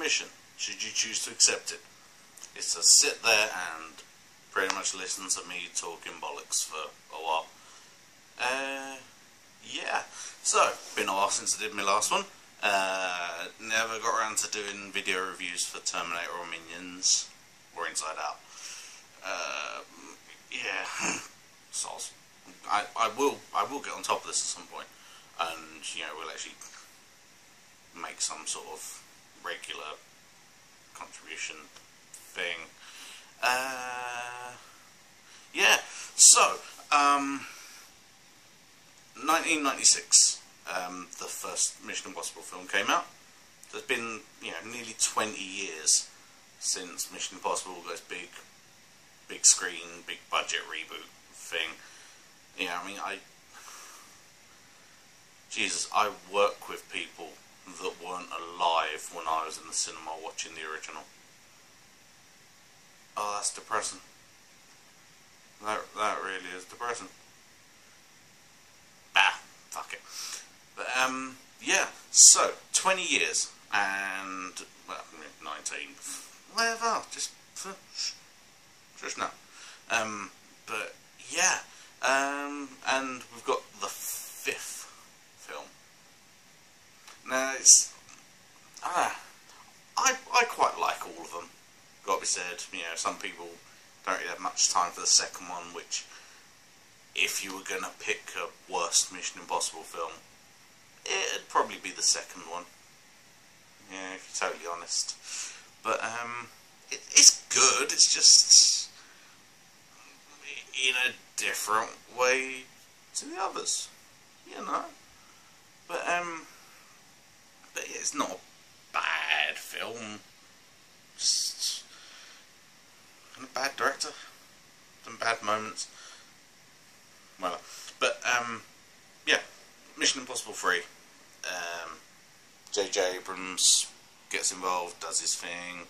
mission, should you choose to accept it. It's to sit there and pretty much listen to me talking bollocks for a while. Yeah, so, been a while since I did my last one. Never got around to doing video reviews for Terminator or Minions, or Inside Out. Yeah, soz. I will get on top of this at some point, and, you know, we'll actually make some sort of regular contribution thing. Yeah, so, 1996, the first Mission Impossible film came out. There's been, you know, nearly 20 years since Mission Impossible got its big screen, big budget reboot thing. Yeah, I mean, I work with people that weren't alive when I was in the cinema watching the original. Oh, that's depressing. That really is depressing. Fuck it. But, yeah, so, 20 years, and, well, 19, whatever, just no. But, yeah, and we've got the 5th film. Now, it's, I quite like all of them, gotta be said. You know, some people don't really have much time for the second one, which, if you were going to pick a worst Mission Impossible film, it'd probably be the second one. Yeah, if you're totally honest. But, it's good, it's just in a different way to the others, you know. But yeah, it's not a bad film. Just a bad director. Some bad moments. Well, but, yeah, Mission Impossible 3, J.J. Abrams gets involved, does his thing,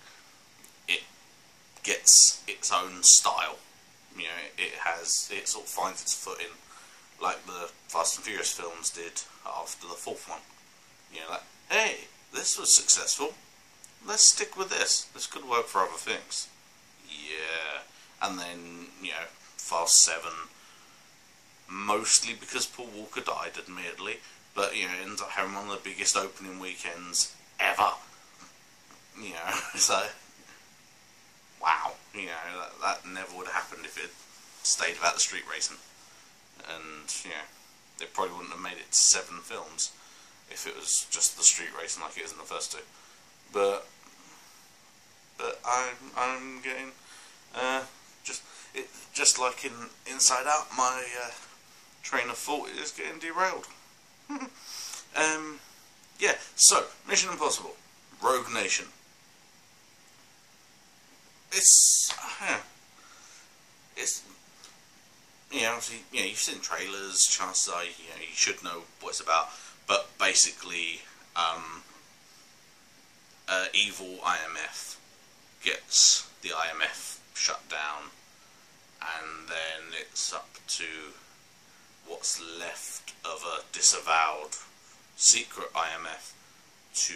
it gets its own style, you know, it sort of finds its footing, like the Fast and Furious films did after the 4th one, you know, like, hey, this was successful, let's stick with this could work for other things, yeah, and then, you know, Fast 7, mostly because Paul Walker died, admittedly, but, you know, it ends up having one of the biggest opening weekends ever, you know, so, wow, you know, that never would have happened if it stayed about the street racing, and, you know, they probably wouldn't have made it to 7 films if it was just the street racing like it is in the first 2, but I'm getting, just like in Inside Out, my, train of thought is getting derailed. Yeah, so, Mission Impossible, Rogue Nation. It's, you know, obviously, you know, you've seen trailers, chances are, you know, you should know what it's about, but basically, evil IMF gets the IMF shut down, and then it's up to what's left of a disavowed secret IMF to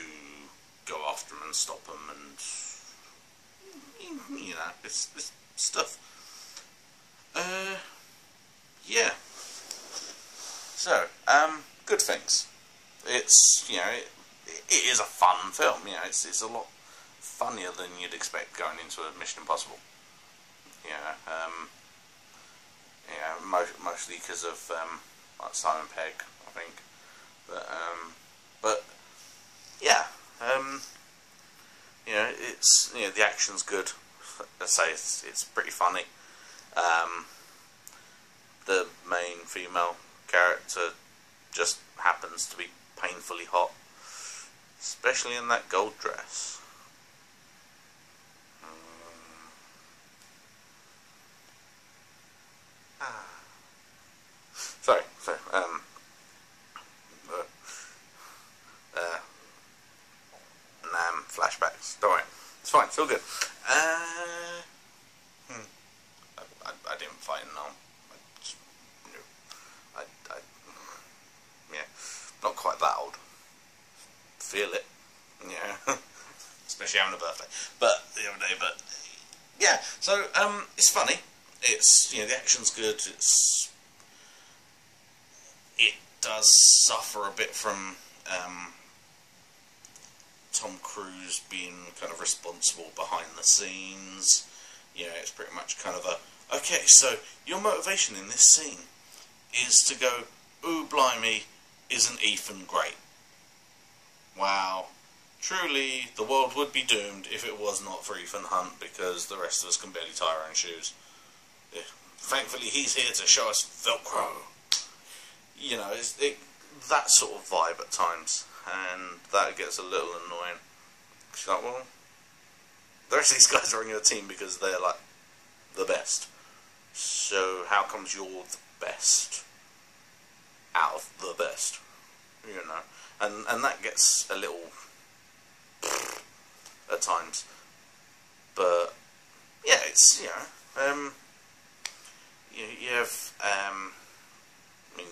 go after them and stop them, and, you know, it's stuff. Yeah. So, good things. It's, you know, it is a fun film, you know, it's a lot funnier than you'd expect going into a Mission Impossible. You know, mostly because of, like Simon Pegg, I think. But yeah, you know, it's, you know, the action's good. I say it's pretty funny. The main female character just happens to be painfully hot, especially in that gold dress. Sorry, flashbacks. Don't worry, it's fine, it's all good. I didn't fight no. Yeah, not quite that old. Feel it, yeah. actually having a birthday, but the other day. But yeah, so it's funny. It's the action's good. It does suffer a bit from Tom Cruise being kind of responsible behind the scenes. It's pretty much kind of a, okay, so your motivation in this scene is to go, ooh blimey, isn't Ethan great? Wow, truly the world would be doomed if it was not for Ethan Hunt, because the rest of us can barely tie our own shoes. Yeah. Thankfully he's here to show us Velcro. It's that sort of vibe at times, and that gets a little annoying. It's like, well, the rest of these guys are on your team because they're like the best. So how comes you're the best out of the best? And that gets a little at times. But yeah, it's you have I mean,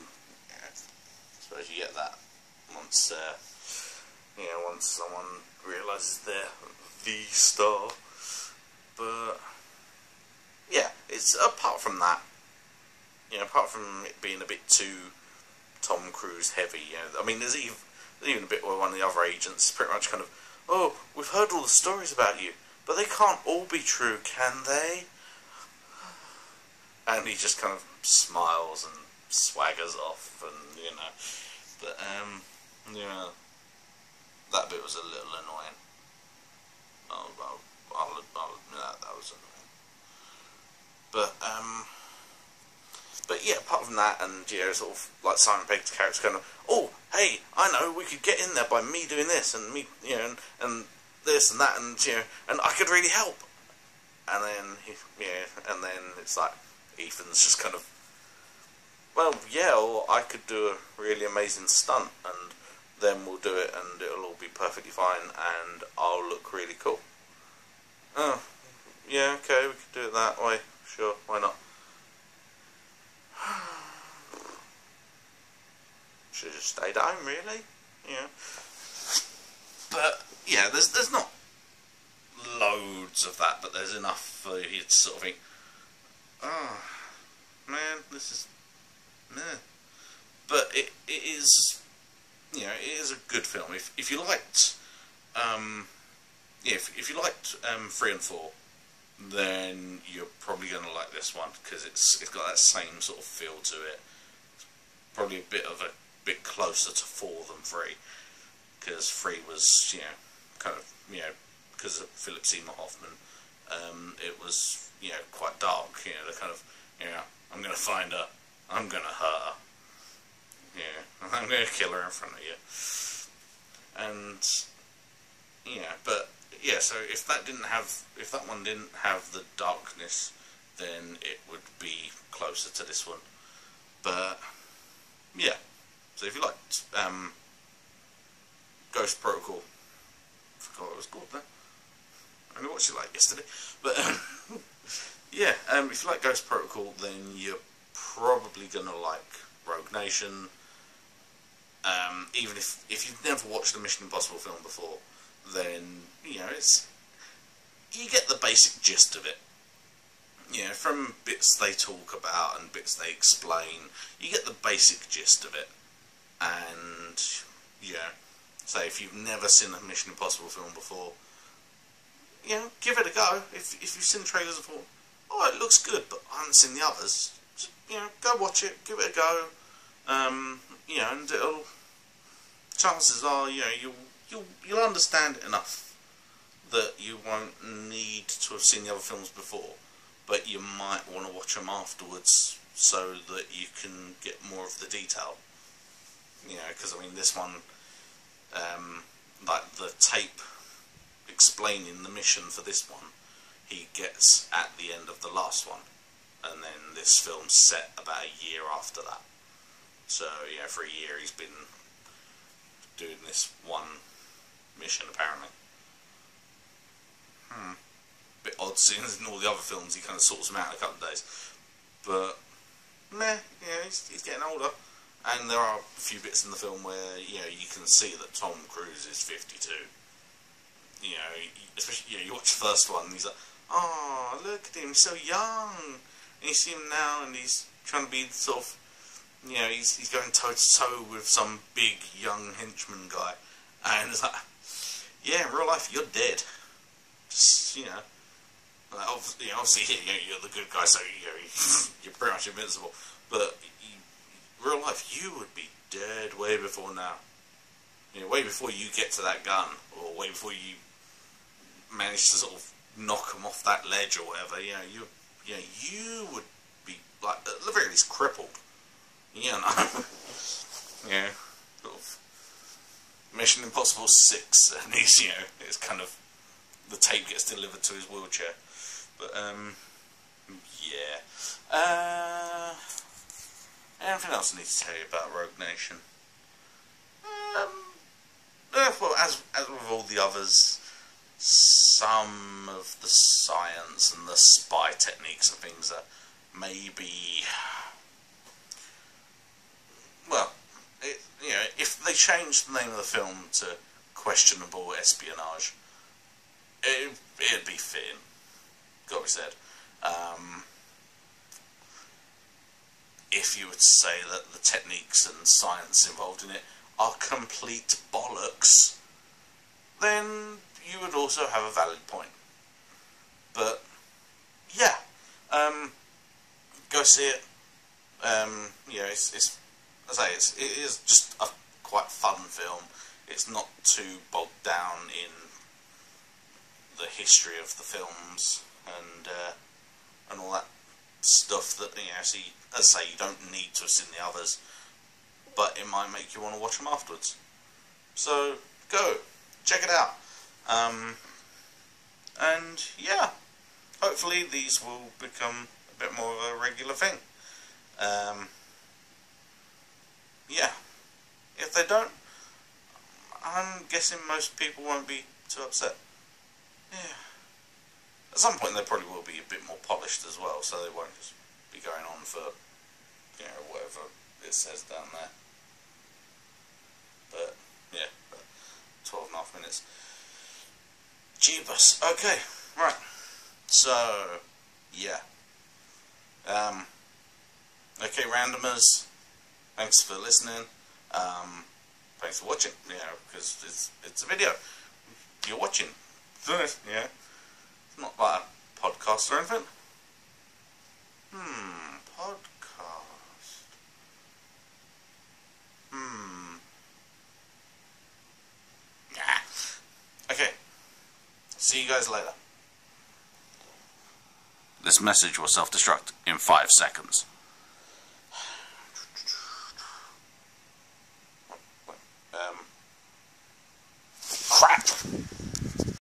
I suppose you get that once once someone realises they're the star. But yeah, it's apart from that, apart from it being a bit too Tom Cruise heavy, I mean, there's even a bit where one of the other agents is pretty much kind of, oh, we've heard all the stories about you, but they can't all be true, can they? And he just kind of smiles and swaggers off, and but that bit was a little annoying. I'll admit that was annoying. But yeah, apart from that, and sort of like Simon Pegg's character kind of, oh, hey, I know, we could get in there by me doing this, and me, and this and that, and and I could really help. And then and then it's like Ethan's just kind of, well, yeah, or I could do a really amazing stunt, and then we'll do it, and it'll all be perfectly fine, and I'll look really cool. Oh, yeah, okay, we could do it that way. Sure, why not? Should have just stayed at home, really. But yeah, there's not loads of that, but there's enough for you to sort of think, oh man, this is meh. But it is, it is a good film. If you liked, if you liked 3 and 4, then you're probably going to like this one, because it's got that same sort of feel to it. It's probably a bit closer to 4 than 3, because 3 was kind of because of Philip Seymour Hoffman, it was quite dark. The kind of I'm going to find her, I'm going to hurt her, I'm going to kill her in front of you, and but yeah, so if that one didn't have the darkness, then it would be closer to this one. But yeah, so if you liked Ghost Protocol, I forgot what it was called there. I only watched it like yesterday. But yeah, if you like Ghost Protocol, then you're probably gonna like Rogue Nation. Even if you've never watched a Mission Impossible film before, then you get the basic gist of it. From bits they talk about and bits they explain, you get the basic gist of it. And say if you've never seen a Mission Impossible film before, give it a go. If you've seen trailers and thought, oh, it looks good, but I haven't seen the others, just, go watch it, give it a go. And it'll, chances are, you'll understand it enough that you won't need to have seen the other films before, but you might want to watch them afterwards so that you can get more of the detail. Because I mean, this one, like the tape explaining the mission for this one, he gets at the end of the last one, and then this film's set about a year after that. So for a year he's been doing this one mission apparently. Bit odd, seeing as in all the other films he kind of sorts them out in a couple of days. But meh, he's getting older, and there are a few bits in the film where you can see that Tom Cruise is 52. you know, especially, you know, you watch the first one and he's like, oh, look at him, he's so young, and you see him now and he's trying to be sort of, you know, he's going toe to toe with some big young henchman guy, and it's like, yeah, in real life you're dead. Just, you know, like, obviously here, you know, you're the good guy, so you know, you're pretty much invincible. But in real life, you would be dead way before now. You know, way before you get to that gun, or way before you manage to sort of knock them off that ledge or whatever. You know, you would be like at the very least crippled. You know, yeah, sort of Mission Impossible 6, and he's, you know, it's kind of the tape gets delivered to his wheelchair. But yeah. Anything else I need to tell you about Rogue Nation? Well, as with all the others, some of the science and the spy techniques and things are maybe, well, you know, if they changed the name of the film to Questionable Espionage, it'd be fitting. Gotta be said. If you were to say that the techniques and science involved in it are complete bollocks, then you would also have a valid point. But yeah, go see it. You know, it's as I say, it is just a quite fun film. It's not too bogged down in the history of the films and all that stuff that, you know, see, as I say, you don't need to have seen the others, but it might make you want to watch them afterwards. So go check it out. And yeah, hopefully these will become a bit more of a regular thing. Yeah, if they don't, I'm guessing most people won't be too upset. Yeah. At some point they probably will be a bit more polished as well, so they won't just be going on for, you know, whatever it says down there. But yeah, 12.5 minutes. Jeebus. Okay, right. So yeah. Okay, randomers. Thanks for listening. Thanks for watching. You know, because it's a video. You're watching. Yeah. It's not like a podcast or anything. Podcast. Nah. Okay. See you guys later. This message will self-destruct in 5 seconds.